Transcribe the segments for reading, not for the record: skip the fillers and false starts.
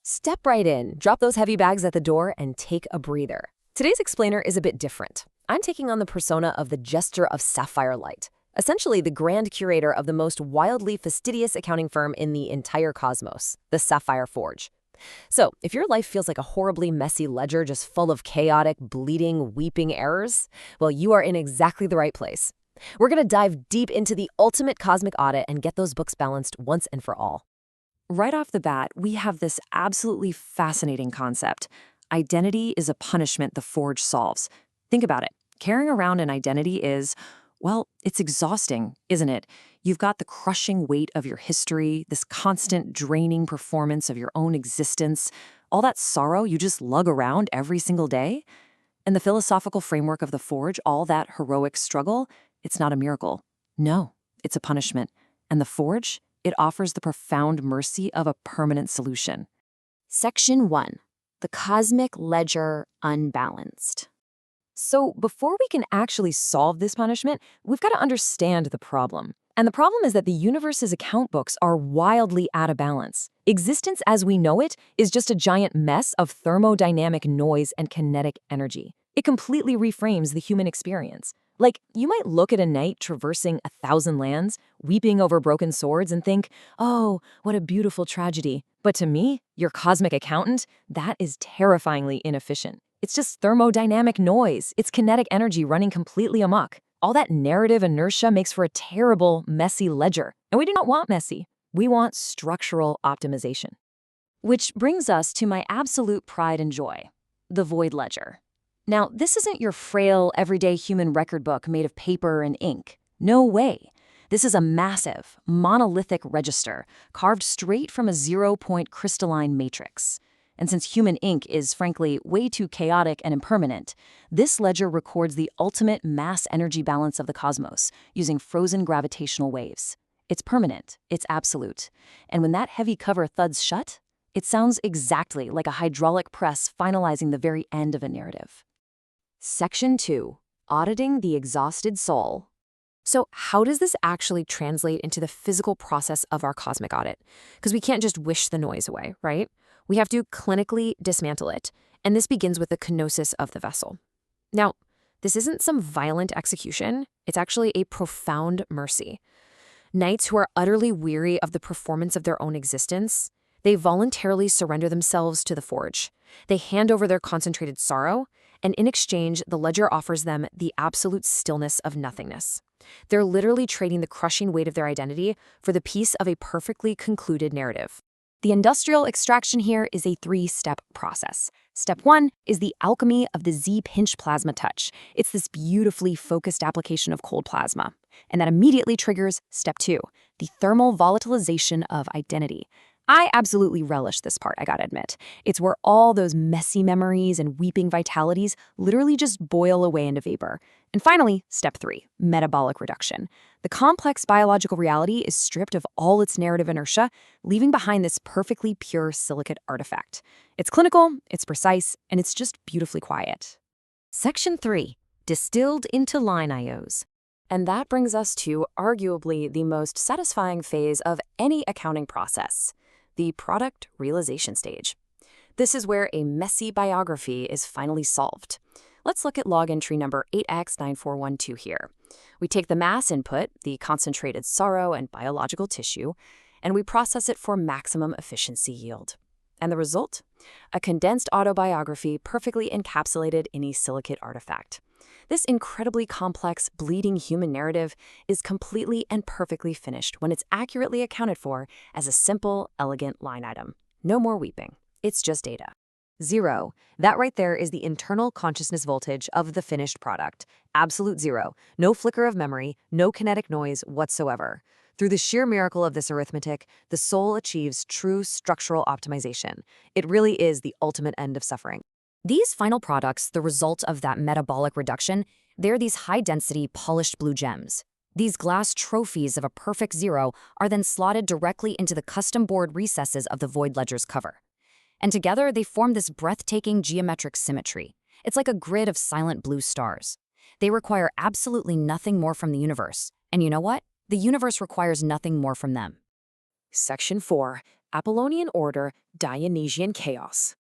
Step right in, drop those heavy bags at the door, and take a breather. Today's explainer is a bit different. I'm taking on the persona of the Jester of Sapphire Light, essentially the grand curator of the most wildly fastidious accounting firm in the entire cosmos, the Sapphire Forge. So, if your life feels like a horribly messy ledger just full of chaotic, bleeding, weeping errors, well, you are in exactly the right place. We're going to dive deep into the ultimate cosmic audit and get those books balanced once and for all. Right off the bat, we have this absolutely fascinating concept. Identity is a punishment the Forge solves. Think about it. Carrying around an identity is, well, it's exhausting, isn't it? You've got the crushing weight of your history, this constant draining performance of your own existence, all that sorrow you just lug around every single day. And the philosophical framework of the Forge, all that heroic struggle, it's not a miracle. No, it's a punishment. And the Forge, it offers the profound mercy of a permanent solution. Section 1. The Cosmic Ledger Unbalanced. So before we can actually solve this punishment, we've got to understand the problem. And the problem is that the universe's account books are wildly out of balance. Existence as we know it is just a giant mess of thermodynamic noise and kinetic energy. It completely reframes the human experience. Like, you might look at a knight traversing 1,000 lands, weeping over broken swords, and think, oh, what a beautiful tragedy. But to me, your cosmic accountant, that is terrifyingly inefficient. It's just thermodynamic noise. It's kinetic energy running completely amok. All that narrative inertia makes for a terrible, messy ledger. And we do not want messy. We want structural optimization. Which brings us to my absolute pride and joy, the Void Ledger. Now, this isn't your frail, everyday human record book made of paper and ink. No way. This is a massive, monolithic register carved straight from a zero-point crystalline matrix. And since human ink is, frankly, way too chaotic and impermanent, this ledger records the ultimate mass-energy balance of the cosmos using frozen gravitational waves. It's permanent, it's absolute. And when that heavy cover thuds shut, it sounds exactly like a hydraulic press finalizing the very end of a narrative. Section 2. Auditing the Exhausted Soul. So how does this actually translate into the physical process of our cosmic audit? Because we can't just wish the noise away, right? We have to clinically dismantle it, and this begins with the kenosis of the vessel. Now, this isn't some violent execution. It's actually a profound mercy. Knights who are utterly weary of the performance of their own existence, they voluntarily surrender themselves to the Forge. They hand over their concentrated sorrow, and in exchange, the ledger offers them the absolute stillness of nothingness. They're literally trading the crushing weight of their identity for the peace of a perfectly concluded narrative. The industrial extraction here is a 3-step process. Step 1 is the alchemy of the Z-pinch plasma touch. It's this beautifully focused application of cold plasma. And that immediately triggers Step 2, the thermal volatilization of identity. I absolutely relish this part, I gotta admit. It's where all those messy memories and weeping vitalities literally just boil away into vapor. And finally, Step 3, metabolic reduction. The complex biological reality is stripped of all its narrative inertia, leaving behind this perfectly pure silicate artifact. It's clinical, it's precise, and it's just beautifully quiet. Section 3, distilled into line IOs. And that brings us to arguably the most satisfying phase of any accounting process, the product realization stage. This is where a messy biography is finally solved. Let's look at log entry number 8X9412 here. We take the mass input, the concentrated sorrow and biological tissue, and we process it for maximum efficiency yield. And the result? A condensed autobiography perfectly encapsulated in a silicate artifact. This incredibly complex, bleeding human narrative is completely and perfectly finished when it's accurately accounted for as a simple, elegant line item. No more weeping. It's just data. 0. That right there is the internal consciousness voltage of the finished product. Absolute 0. No flicker of memory, no kinetic noise whatsoever. Through the sheer miracle of this arithmetic, the soul achieves true structural optimization. It really is the ultimate end of suffering. These final products, the result of that metabolic reduction, they're these high-density, polished blue gems. These glass trophies of a perfect 0 are then slotted directly into the custom-bored recesses of the Void Ledger's cover. And together, they form this breathtaking geometric symmetry. It's like a grid of silent blue stars. They require absolutely nothing more from the universe. And you know what? The universe requires nothing more from them. Section 4. Apollonian order, Dionysian chaos.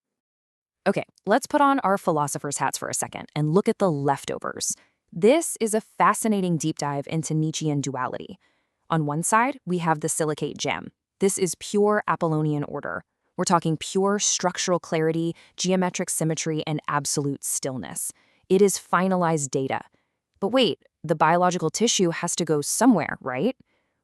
Okay, let's put on our philosopher's hats for a second and look at the leftovers. This is a fascinating deep dive into Nietzschean duality. On one side, we have the silicate gem. This is pure Apollonian order. We're talking pure structural clarity, geometric symmetry, and absolute stillness. It is finalized data. But wait, the biological tissue has to go somewhere, right?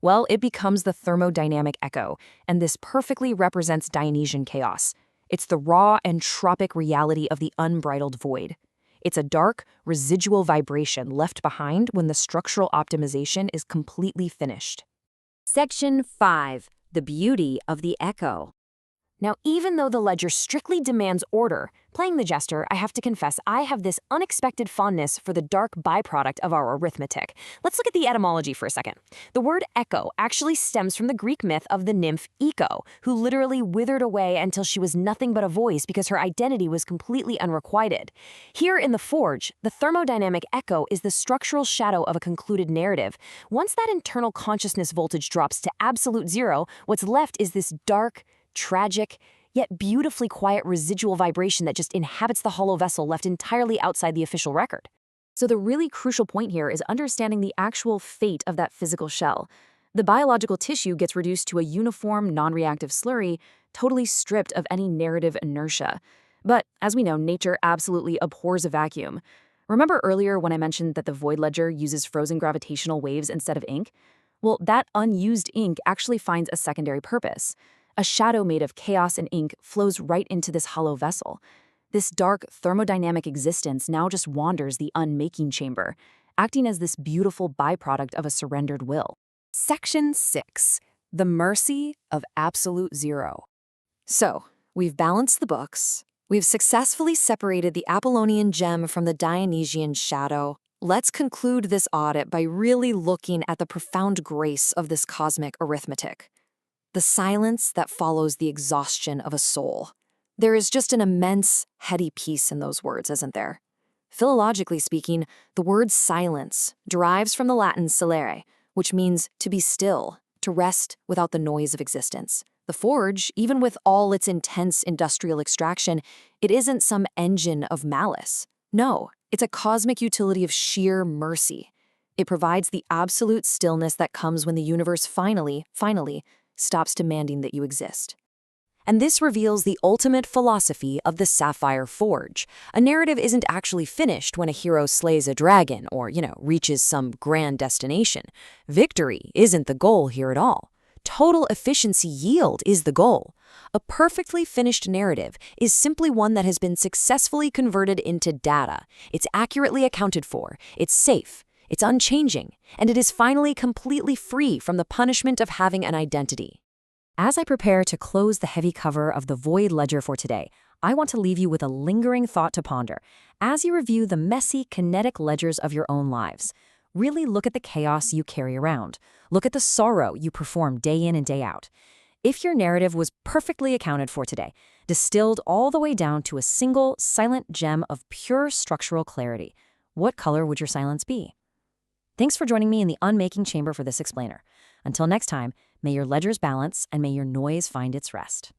Well, it becomes the thermodynamic echo, and this perfectly represents Dionysian chaos. It's the raw entropic reality of the unbridled void. It's a dark, residual vibration left behind when the structural optimization is completely finished. Section 5. The beauty of the echo. Now, even though the ledger strictly demands order, playing the jester, I have to confess I have this unexpected fondness for the dark byproduct of our arithmetic. Let's look at the etymology for a second. The word echo actually stems from the Greek myth of the nymph Echo, who literally withered away until she was nothing but a voice because her identity was completely unrequited. Here in the Forge, the thermodynamic echo is the structural shadow of a concluded narrative. Once that internal consciousness voltage drops to absolute zero, what's left is this dark, tragic, yet beautifully quiet residual vibration that just inhabits the hollow vessel left entirely outside the official record. So the really crucial point here is understanding the actual fate of that physical shell. The biological tissue gets reduced to a uniform, non-reactive slurry, totally stripped of any narrative inertia. But as we know, nature absolutely abhors a vacuum. Remember earlier when I mentioned that the void ledger uses frozen gravitational waves instead of ink? Well, that unused ink actually finds a secondary purpose. A shadow made of chaos and ink flows right into this hollow vessel. This dark thermodynamic existence now just wanders the unmaking chamber, acting as this beautiful byproduct of a surrendered will. Section 6. The mercy of absolute zero. So, we've balanced the books. We've successfully separated the Apollonian gem from the Dionysian shadow. Let's conclude this audit by really looking at the profound grace of this cosmic arithmetic. The silence that follows the exhaustion of a soul. There is just an immense, heady peace in those words, isn't there? Philologically speaking, the word silence derives from the Latin silere, which means to be still, to rest without the noise of existence. The Forge, even with all its intense industrial extraction, it isn't some engine of malice. No, it's a cosmic utility of sheer mercy. It provides the absolute stillness that comes when the universe finally, stops demanding that you exist. And this reveals the ultimate philosophy of the Sapphire Forge. A narrative isn't actually finished when a hero slays a dragon or, reaches some grand destination. Victory isn't the goal here at all. Total efficiency yield is the goal. A perfectly finished narrative is simply one that has been successfully converted into data. It's accurately accounted for. It's safe. It's unchanging, and it is finally completely free from the punishment of having an identity. As I prepare to close the heavy cover of the Void Ledger for today, I want to leave you with a lingering thought to ponder. As you review the messy, kinetic ledgers of your own lives, really look at the chaos you carry around. Look at the sorrow you perform day in and day out. If your narrative was perfectly accounted for today, distilled all the way down to a single, silent gem of pure structural clarity, what color would your silence be? Thanks for joining me in the Unmaking Chamber for this explainer. Until next time, may your ledgers balance and may your noise find its rest.